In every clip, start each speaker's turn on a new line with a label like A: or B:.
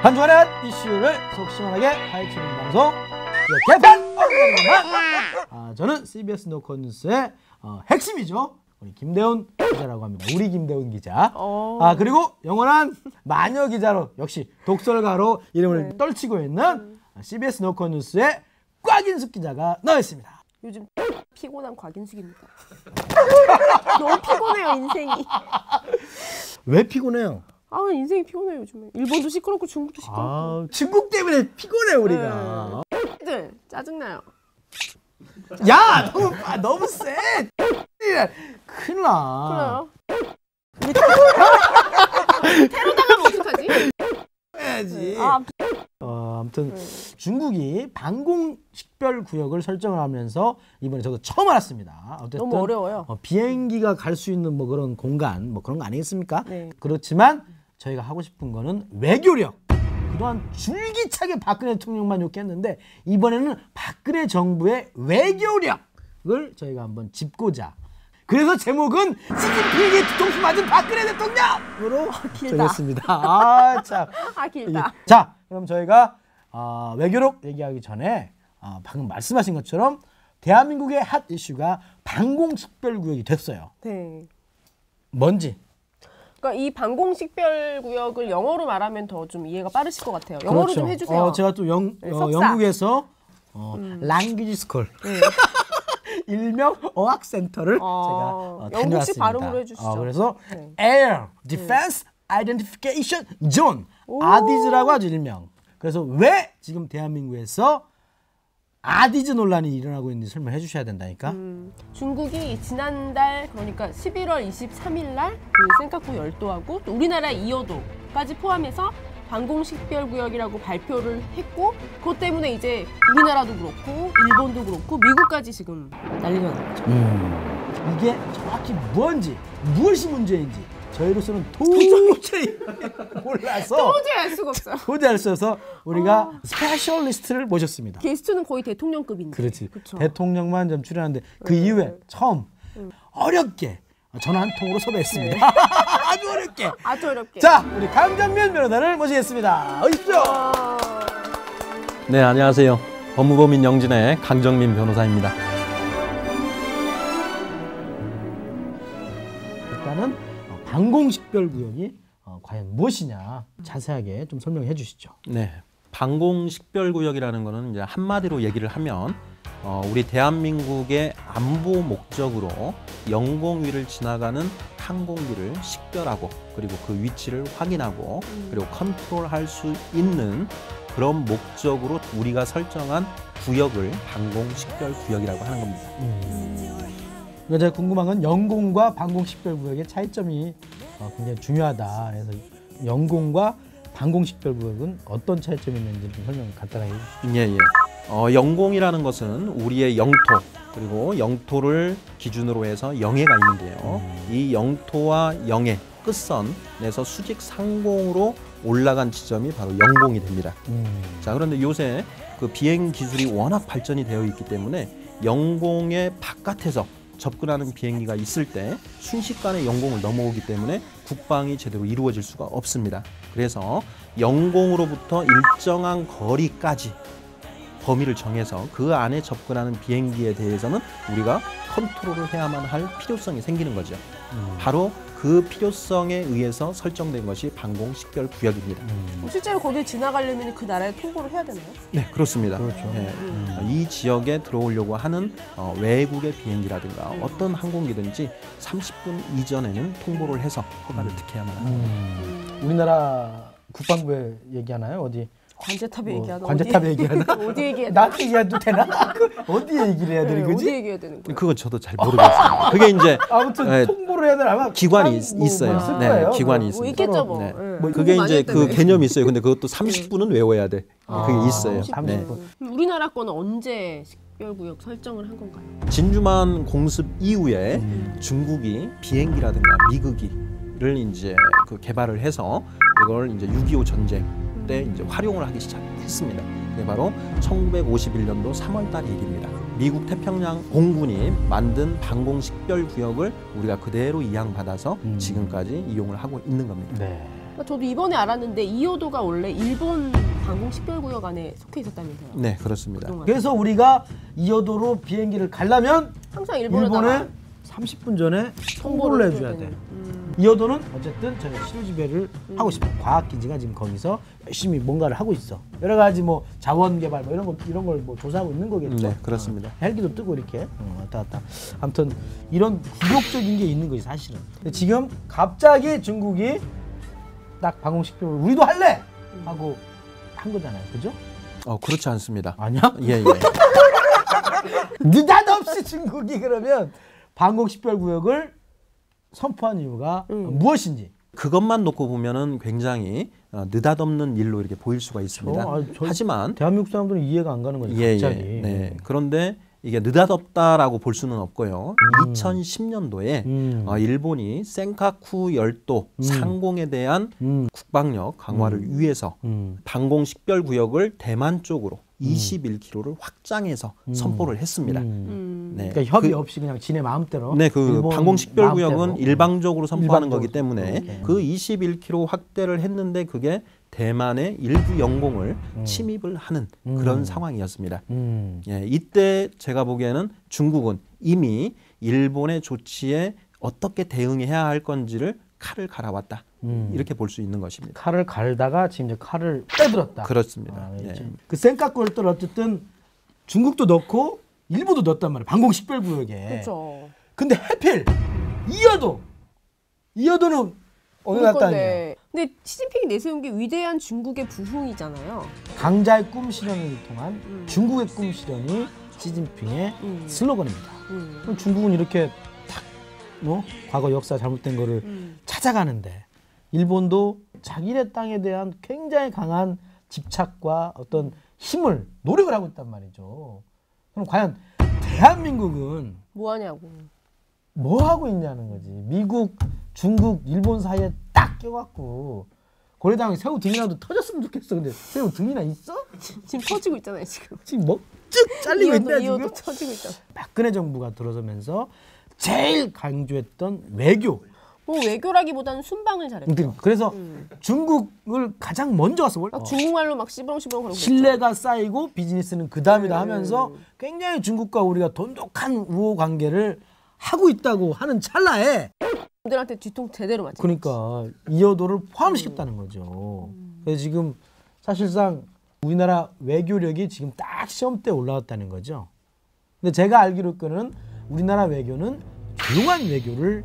A: 한 주간의 핫 이슈를 속 시원하게 파헤치는 방송 개판 언론만. 저는 CBS 노컷 뉴스의 핵심이죠. 우리 김대훈 기자라고 합니다. 우리 김대훈 기자. 그리고 영원한 마녀 기자로 역시 독설가로 이름을 떨치고 있는 CBS 노컷 뉴스의 곽인숙 기자가 나와 있습니다.
B: 요즘 피곤한 곽인숙입니다. 너무 피곤해요, 인생이.
A: 왜 피곤해요?
B: 인생이 피곤해요, 요즘에. 일본도 시끄럽고 중국도 시끄럽고.
A: 중국 때문에 피곤해 우리가.
B: 네. 짜증나요.
A: 야, 너무 세. 큰일 나.
B: 그래요? 테러 당하면 어떡하지?
A: 해야지. 아무튼 중국이 방공식별구역을 설정을 하면서 이번에 저도 처음 알았습니다. 어쨌든
B: 너무 어려워요.
A: 비행기가 갈 수 있는 뭐 그런 공간, 뭐 그런 거 아니겠습니까?
B: 네.
A: 그렇지만 저희가 하고 싶은 거는 외교력. 그동안 줄기차게 박근혜 대통령만 욕했는데 이번에는 박근혜 정부의 외교력을 저희가 한번 짚고자. 그래서 제목은 시진핑에게 뒤통수 맞은 박근혜 대통령으로 정했습니다. 참.
B: 길다.
A: 자, 그럼 저희가 외교력 얘기하기 전에 방금 말씀하신 것처럼 대한민국의 핫 이슈가 방공식별구역이 됐어요.
B: 네.
A: 뭔지.
B: 그러니까 이 방공식별구역을 영어로 말하면 더 좀 이해가 빠르실 것 같아요. 영어로
A: 그렇죠.
B: 좀 해주세요.
A: 제가 또 영국에서 랑귀지 스쿨 일명 어학센터를 제가 다녀왔습니다.
B: 영국식 발음으로 해주시죠.
A: 그래서 Air Defense Identification Zone 아디즈라고 하죠, 일명. 그래서 왜 지금 대한민국에서 아디즈 논란이 일어나고 있는지 설명해 주셔야 된다니까.
B: 중국이 지난달 그러니까 11월 23일 날 센카쿠 열도하고 또 우리나라 이어도까지 포함해서 방공식별구역이라고 발표를 했고 그것 때문에 이제 우리나라도 그렇고 일본도 그렇고 미국까지 지금 난리가 났죠.
A: 이게 정확히 무엇이 문제인지 저희로서는 도저히 몰라서
B: 도저히 알 수가 없어요.
A: 도저히 알 수 없어서 우리가 스페셜리스트를 모셨습니다.
B: 게스트는 거의 대통령급인데.
A: 그렇지.
B: 그쵸?
A: 대통령만 좀 출연하는데 그 이후에 처음 어렵게 전화 한 통으로 섭외했습니다. 아주 어렵게.
B: 아주 어렵게.
A: 자, 우리 강정민 변호사를 모시겠습니다. 오십시오.
C: 네, 안녕하세요. 법무법인 영진의 강정민 변호사입니다.
A: 일단은 방공식별구역이 과연 무엇이냐 자세하게 좀 설명해 주시죠.
C: 네, 방공식별구역이라는 것은 이제 한마디로 얘기를 하면 우리 대한민국의 안보 목적으로 영공위를 지나가는 항공기를 식별하고 그리고 그 위치를 확인하고 그리고 컨트롤할 수 있는 그런 목적으로 우리가 설정한 구역을 방공식별구역이라고 하는 겁니다.
A: 그러니까 제가 궁금한 건 영공과 방공식별구역의 차이점이 굉장히 중요하다. 그래서 영공과 방공식별구역은 어떤 차이점이 있는지 좀 설명 간단하게 해주시죠.
C: 예. 영공이라는 것은 우리의 영토 그리고 영토를 기준으로 해서 영해가 있는데요. 이 영토와 영해 끝선에서 수직 상공으로 올라간 지점이 바로 영공이 됩니다. 자, 그런데 요새 그 비행 기술이 워낙 발전이 되어 있기 때문에 영공의 바깥에서 접근하는 비행기가 있을 때 순식간에 영공을 넘어오기 때문에 국방이 제대로 이루어질 수가 없습니다. 그래서 영공으로부터 일정한 거리까지 범위를 정해서 그 안에 접근하는 비행기에 대해서는 우리가 컨트롤을 해야만 할 필요성이 생기는 거죠. 바로 그 필요성에 의해서 설정된 것이 방공식별구역입니다.
B: 실제로 거기에 지나가려면 그 나라에 통보를 해야 되나요?
C: 네, 그렇습니다.
A: 그렇죠.
C: 네. 이 지역에 들어오려고 하는 외국의 비행기라든가 어떤 항공기든지 30분 이전에는 통보를 해서 허가를 득해야만 합니다.
A: 우리나라 국방부에 얘기하나요? 어디?
B: 관제탑에 얘기하나?
A: 관제탑에 얘기하나?
B: 어디 얘기해야
A: 나한테 얘기해도 되나? 어디에 얘기를 해야 되는 거지?
B: 어디 얘기해야 되는 거예요?
C: 그건 저도 잘 모르겠습니다. 그게 이제
A: 아무튼 통보를 해야 되나? 아마
C: 기관이 있어요.
A: 있을
C: 네,
A: 거예요.
C: 기관이
B: 뭐
C: 있습니다.
B: 있겠죠 뭐.
C: 네.
B: 네.
C: 그게 이제 그
B: 때문에.
C: 개념이 있어요. 근데 그것도 30분은 외워야 돼. 그게 있어요.
A: 30분.
C: 네.
B: 그럼 우리나라 거는 언제 식별구역 설정을 한 건가요?
C: 진주만 공습 이후에 중국이 비행기라든가 미국이를 이제 그 개발을 해서 이걸 이제 6.25 전쟁 때 이제 활용을 하기 시작했습니다. 그게 바로 1951년도 3월 달 얘기입니다. 미국 태평양 공군이 만든 방공식별구역을 우리가 그대로 이양받아서 지금까지 이용을 하고 있는 겁니다.
A: 네.
B: 저도 이번에 알았는데 2호도가 원래 일본 방공식별구역 안에 속해 있었다면서요?
C: 네, 그렇습니다.
B: 그동안.
A: 그래서 우리가 2호도로 비행기를 가려면
B: 항상
A: 일본에
B: 일본에다가
A: 30분 전에 통보를 해줘야 돼. 2호도는 어쨌든 저희가 실지배를 하고 싶어요. 과학기지가 지금 거기서 열심히 뭔가를 하고 있어. 여러 가지 뭐 자원개발 뭐 이런 걸 뭐 조사하고 있는 거겠죠.
C: 네, 그렇습니다.
A: 헬기도 뜨고 이렇게 왔다 갔다. 아무튼 이런 굴욕적인 게 있는 거지 사실은. 근데 지금 갑자기 중국이 딱 방공식별을 우리도 할래 하고 한 거잖아요, 그죠?
C: 그렇지 않습니다.
A: 아니야?
C: 예, 예.
A: 느닷없이 중국이 그러면 방공식별구역을 선포한 이유가 무엇인지.
C: 그것만 놓고 보면은 굉장히 느닷없는 일로 이렇게 보일 수가 있습니다. 하지만
A: 대한민국 사람들은 이해가 안 가는 거죠.
C: 예,
A: 갑자기.
C: 예, 네. 그런데 이게 느닷없다라고 볼 수는 없고요. 2010년도에 일본이 센카쿠 열도 상공에 대한 국방력 강화를 위해서 방공식별구역을 대만 쪽으로 21km를 확장해서 선포를 했습니다. 네.
A: 그러니까 협의 없이 그냥 지네 마음대로.
C: 네, 그
A: 일본
C: 방공식별구역은
A: 마음대로.
C: 일방적으로 선포하는
A: 일방적으로.
C: 거기 때문에
A: 오케이.
C: 그 21km 확대를 했는데 그게 대만의 일부 영공을 침입을 하는 그런 상황이었습니다. 예, 이때 제가 보기에는 중국은 이미 일본의 조치에 어떻게 대응해야 할 건지를 칼을 갈아왔다. 이렇게 볼 수 있는 것입니다.
A: 칼을 갈다가 지금 이제 칼을 빼들었다.
C: 그렇습니다.
A: 예.
C: 네.
A: 그 센카쿠를 어쨌든 중국도 넣고 일부도 넣었단 말이에요. 방공식별구역에.
B: 그렇죠.
A: 근데 하필 2호도는 어느 나라 아니에요?
B: 근데 시진핑이 내세운 게 위대한 중국의 부흥이잖아요.
A: 강자의 꿈 실현을 통한 중국의 꿈 실현이 시진핑의 슬로건입니다. 그럼 중국은 이렇게 탁 과거 역사 잘못된 거를 찾아가는데 일본도 자기네 땅에 대한 굉장히 강한 집착과 어떤 힘을 노력을 하고 있단 말이죠. 그럼 과연 대한민국은
B: 뭐 하냐고.
A: 뭐 하고 있냐는 거지. 미국, 중국, 일본 사이에 딱 껴갖고 고래당에 새우 등이라도 터졌으면 좋겠어. 근데 새우 등이나 있어?
B: 지금 터지고 있잖아요, 지금.
A: 지금 뭐 쭉 잘리고 있네 지금.
B: 이어도 터지고 있잖아.
A: 박근혜 정부가 들어서면서 제일 강조했던 외교.
B: 뭐 외교라기보다는 순방을 잘했죠.
A: 그래서 중국을 가장 먼저 가서
B: 막 중국말로 막 씨부렁씨부렁 그러고
A: 신뢰가 쌓이고 비즈니스는 그 다음이다 하면서 굉장히 중국과 우리가 돈독한 우호 관계를 하고 있다고 하는 찰나에
B: 들한테 뒤통 제대로 맞죠.
A: 그러니까 2호도를 포함시켰다는 거죠. 그래서 지금 사실상 우리나라 외교력이 지금 딱 시험대에 올라왔다는 거죠. 근데 제가 알기로는 우리나라 외교는 조용한 외교를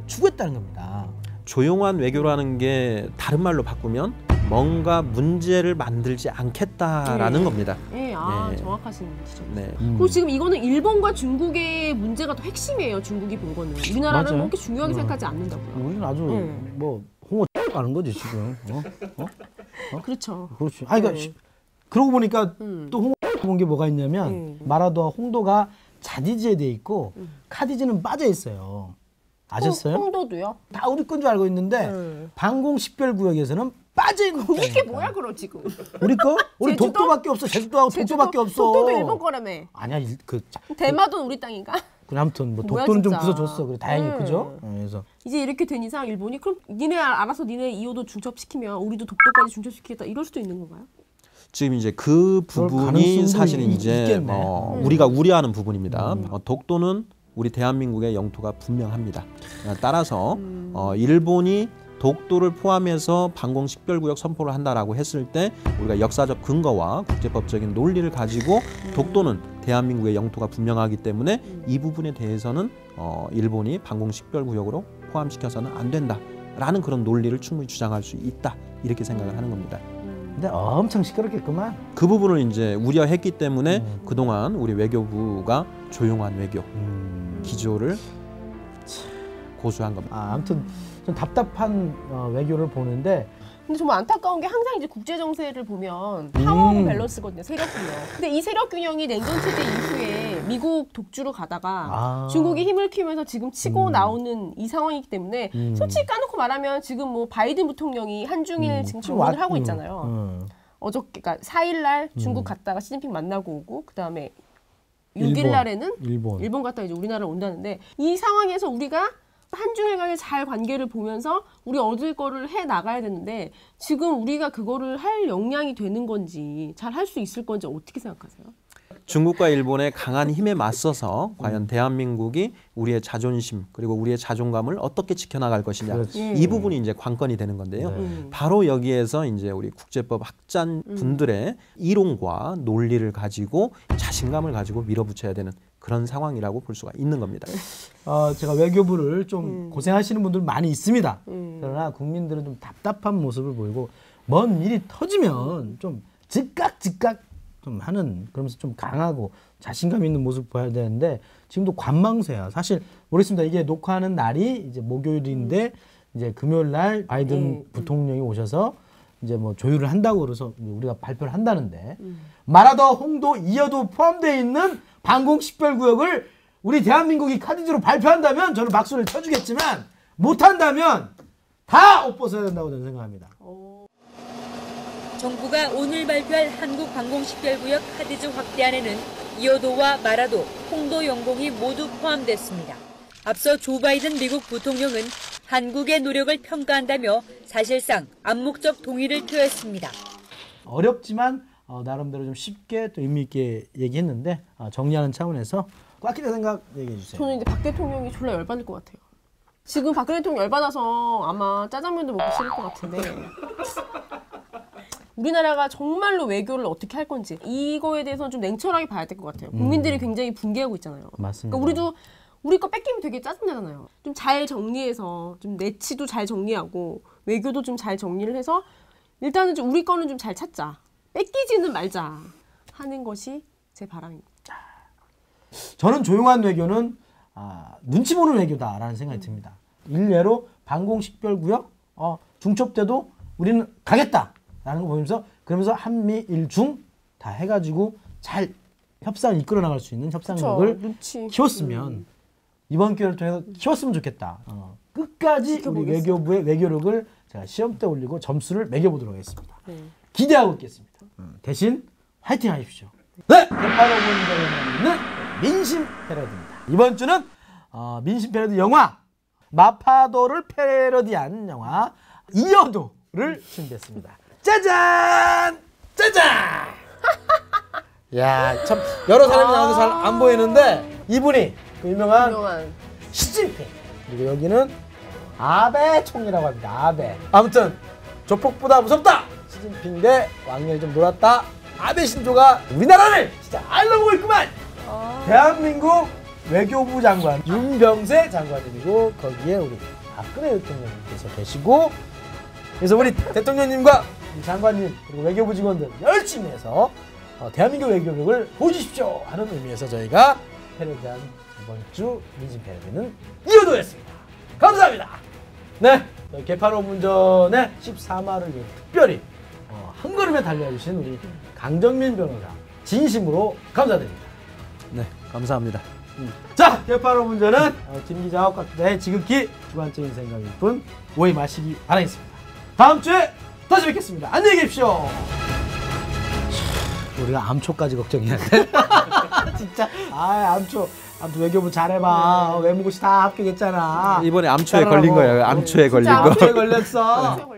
A: 추구했다는 겁니다.
C: 조용한 외교라는 게 다른 말로 바꾸면 뭔가 문제를 만들지 않겠다라는 겁니다.
B: 네, 정확하신 지점.
C: 네.
B: 그리고 지금 이거는 일본과 중국의 문제가 더 핵심이에요. 중국이 본 거는 우리나라는
A: 맞아요.
B: 그렇게 중요하게 생각하지 않는다고요.
A: 우리는 아주 뭐 홍어 가는 거지 지금.
B: 그렇죠.
A: 그렇지. 아니 그러니까 그러고 보니까 또 홍어 본 게 뭐가 있냐면 마라도와 홍도가 자디지에 돼 있고 카디지는 빠져 있어요. 아셨어요?
B: 홍도도요?
A: 다 우리 건 줄 알고 있는데 방공식별구역에서는 빠져 있는 거예요.
B: 이게 뭐야 그럼 지금?
A: 우리 거? 우리
B: 제주도?
A: 독도밖에 없어. 제주도하고 독도밖에 없어.
B: 독도도 일본 거라며.
A: 아니야
B: 대마도 우리 땅인가?
A: 아무튼 뭐
B: 뭐야,
A: 독도는 좀
B: 진짜.
A: 부서줬어. 그래 다행히 그죠? 그래서
B: 이제 이렇게 된 이상 일본이 그럼 니네 알아서 니네 2호도 중첩시키면 우리도 독도까지 중첩시키겠다 이럴 수도 있는 건가요?
C: 지금 이제 그 부분이
A: 가능성도
C: 사실 이제
A: 있겠네.
C: 우리가 우려하는 부분입니다. 독도는 우리 대한민국의 영토가 분명합니다. 따라서 일본이 독도를 포함해서 방공식별구역 선포를 한다라고 했을 때 우리가 역사적 근거와 국제법적인 논리를 가지고 독도는 대한민국의 영토가 분명하기 때문에 이 부분에 대해서는 일본이 방공식별구역으로 포함시켜서는 안 된다라는 그런 논리를 충분히 주장할 수 있다 이렇게 생각을 하는 겁니다.
A: 근데 엄청 시끄럽겠구만.
C: 그 부분을 이제 우려했기 때문에 그동안 우리 외교부가 조용한 외교 기조를 고수한 겁니다.
A: 아무튼 좀 답답한 외교를 보는데
B: 근데 정말 안타까운 게 항상 이제 국제 정세를 보면 파워 밸런스거든요. 세력 균형. 근데 이 세력 균형이 냉전 체제 이후에 미국 독주로 가다가 중국이 힘을 키우면서 지금 치고 나오는 이 상황이기 때문에 솔직히 까놓고 말하면 지금 뭐 바이든 부통령이 한중일 지금 방문을 하고 있잖아요. 어저께 그러니까 4일 날 중국 갔다가 시진핑 만나고 오고 그다음에 6일 날에는
A: 일본
B: 갔다 이제 우리나라로 온다는데 이 상황에서 우리가 한중일 간의 잘 관계를 보면서 우리 얻을 거를 해 나가야 되는데 지금 우리가 그거를 할 역량이 되는 건지 잘 할 수 있을 건지 어떻게 생각하세요?
C: 중국과 일본의 강한 힘에 맞서서 과연 대한민국이 우리의 자존심 그리고 우리의 자존감을 어떻게 지켜나갈 것이냐
A: 그렇지.
C: 이 부분이 이제 관건이 되는 건데요. 바로 여기에서 이제 우리 국제법 학자인 분들의 이론과 논리를 가지고 자신감을 가지고 밀어붙여야 되는 그런 상황이라고 볼 수가 있는 겁니다.
A: 제가 외교부를 좀 고생하시는 분들 많이 있습니다. 그러나 국민들은 좀 답답한 모습을 보이고 먼 일이 터지면 좀 즉각 좀 하는 그러면서 좀 강하고 자신감 있는 모습 보여야 되는데 지금도 관망세야. 사실 모르겠습니다. 이게 녹화하는 날이 이제 목요일인데 이제 금요일 날 바이든 부통령이 오셔서 이제 뭐 조율을 한다고 그래서 우리가 발표를 한다는데 마라도, 홍도, 이어도 포함되어 있는 방공 식별구역을 우리 대한민국이 카드지로 발표한다면 저는 박수를 쳐주겠지만 못한다면 다 옷 벗어야 된다고 저는 생각합니다.
D: 정부가 오늘 발표할 한국 방공식별구역 카드지 확대안에는 이어도와 마라도, 홍도 영공이 모두 포함됐습니다. 앞서 조 바이든 미국 부통령은 한국의 노력을 평가한다며 사실상 암묵적 동의를 표했습니다.
A: 어렵지만 나름대로 좀 쉽게 또 의미 있게 얘기했는데 정리하는 차원에서 꽉끼다 생각 얘기해 주세요.
B: 저는 이제 박 대통령이 졸라 열받을 것 같아요. 지금 박 대통령 열받아서 아마 짜장면도 먹기 싫을 것 같은데 우리나라가 정말로 외교를 어떻게 할 건지 이거에 대해서는 좀 냉철하게 봐야 될 것 같아요. 국민들이 굉장히 분개하고 있잖아요.
A: 맞습니다.
B: 그러니까 우리도 우리 거 뺏기면 되게 짜증나잖아요. 좀 잘 정리해서 좀 내치도 잘 정리하고 외교도 좀 잘 정리를 해서 일단은 좀 우리 거는 좀 잘 찾자. 뺏기지는 말자 하는 것이 제 바람입니다.
A: 저는 조용한 외교는 눈치 보는 외교다라는 생각이 듭니다. 일례로 방공식별구역 중첩 때도 우리는 가겠다라는 거 보면서 그러면서 한미 일중 다 해가지고 잘 협상을 이끌어 나갈 수 있는 협상력을 키웠으면 이번 기회를 통해서 키웠으면 좋겠다. 끝까지 우리 외교부의 외교력을 제가 시험 때 올리고 점수를 매겨보도록 하겠습니다. 기대하고 있겠습니다. 대신 화이팅 하십시오. 네! 대파로 본적에 있는 민심 패러디입니다. 이번 주는 민심 패러디 영화 마파도를 패러디한 영화 이어도를 준비했습니다. 짜잔! 짜잔! 야, 참 여러 사람이 나와서 잘 안 보이는데 이분이 그 유명한 시진핑 그리고 여기는 아베 총리라고 합니다. 아베. 아무튼 조폭보다 무섭다. 시진핑 대 왕년이 좀 놀았다. 아베 신조가 우리나라를 진짜 알려보고 있구만. 대한민국 외교부 장관 윤병세 장관님이고 거기에 우리 박근혜 대통령님께서 계시고 그래서 우리 대통령님과 장관님 그리고 외교부 직원들 열심히 해서 대한민국 외교력을 보여주십시오 하는 의미에서 저희가 패러디한 이번 주 민심 패러디는 이어도였습니다. 감사합니다. 네, 개판 5분 전에 14마를 특별히 한 걸음에 달려주신 우리 강정민 변호사 진심으로 감사드립니다.
C: 네, 감사합니다.
A: 자, 개판 5분 전은 김 기자와 꽉끼다의 지극히 주관적인 생각일 뿐 오해 마시기 바라겠습니다. 다음 주에 다시 뵙겠습니다. 안녕히 계십시오. 우리가 암초까지 걱정해야 돼. 진짜. 암초 외교부 잘해봐. 외무고시 다 합격했잖아.
C: 이번에 암초에 걸린 거예요. 암초에 걸린 거.
A: 암초에 걸렸어.